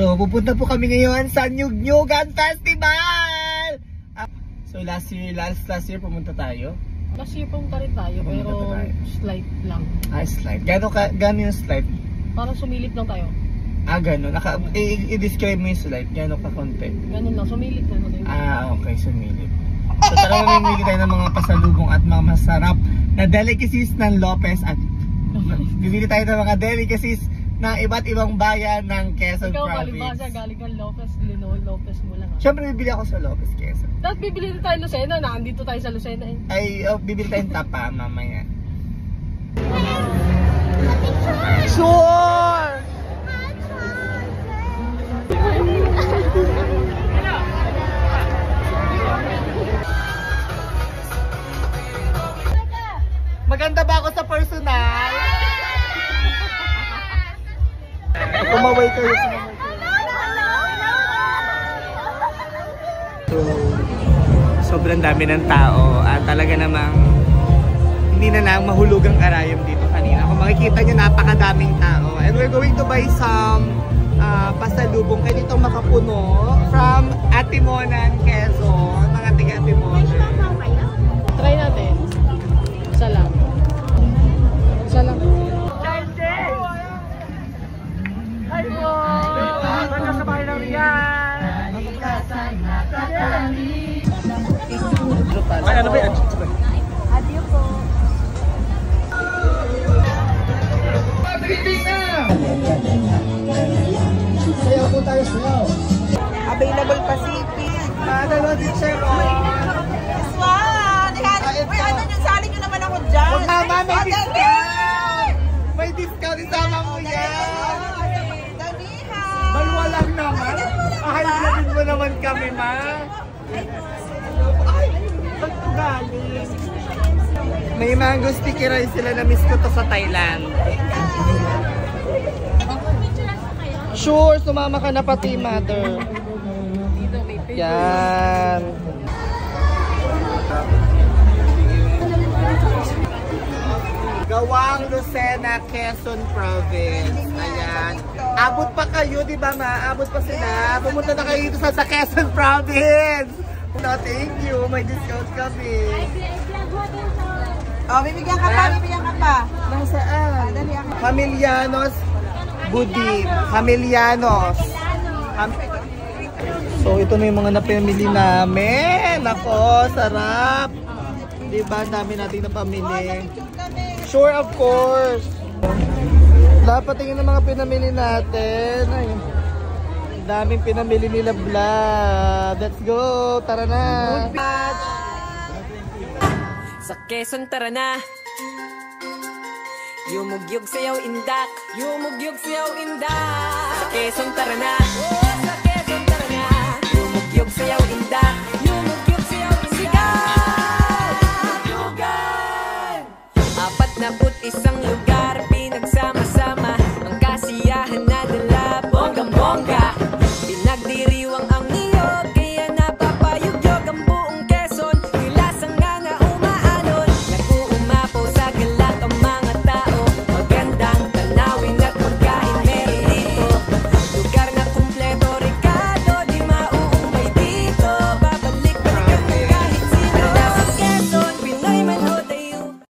So, pupunta po kami ngayon sa Nyug-Nyugan Festival! So, last year pumunta tayo. Last year pumunta rin tayo, pero slight lang. Slide. Gano'n yung slide? Parang sumilip lang tayo. Gano'n. I-describe mo yung slide. Gano'n ka konti? Gano'n lang, sumilip na tayo. Okay, sumilip. So, talagang mamimili tayo ng mga pasalubong at mga masarap na delicacies ng Lopez at bibili tayo ng mga delicacies ng iba't ibang bayan ng Quezon Province. Ikaw, palibasa, galing kang Lopez, Lopez mo lang. Siyempre, bibili ako sa Lopez, Quezon. Tapos bibili rin tayo Lucena, nandito tayo sa Lucena eh. Bibili tayong tapa mamaya. Sure! Maganda ba ako sa personal? Kumaway kayo. So, sobrang dami ng tao at talaga namang hindi na lang mahulugang karayom dito kanina. Kung makikita nyo, napakadaming tao. And we're going to buy some pasalubong. Kaya dito makapuno from Atimonan, Quezon. Mga tiga Atimonan. Try natin. Isa lang. Isa lang. Hi po! Maganda sa bahay ng Rian! Ay, ano ba yan? Adiyo po. Sayaw po tayo, sayaw. Available Pacific. Dalawa din, sir. Swan! Uy, ano yung sali nyo naman ako dyan? Huwag naman, may discount! May discount, isama mo yan! Balwa lang naman. Ahalagin mo naman kami, ma. Ay, ba't ko galing? May mango sticky rice sila na miss ko to sa Thailand. Sure, sumama ka na pati, mother. Yan. Gawang Lucena, Quezon Province. Ayan. Abot pa kayo, di ba ma? Abot pa sila. Pumunta na kayo dito sa Quezon Province. No, thank you. May discount kami. Bibigyan ka pa, bibigyan ka pa. Nasaan? Familianos Budim. Familianos. So, ito na yung mga napamili namin. Ako, sarap. Diba? Dami natin na pamili. Sure, of course. Dapat tingin ng mga pinamili natin. Ay, daming pinamili nila vlog. Let's go. Tara na. Sa Quezon tara na. Yumugyog sayaw indak. Yumugyog sayaw indak. Sa Quezon tara na. Sa Quezon tara na. Yumugyog sayaw indak. Yumugyog sayaw indak. Yumugyugan. 41 lugar.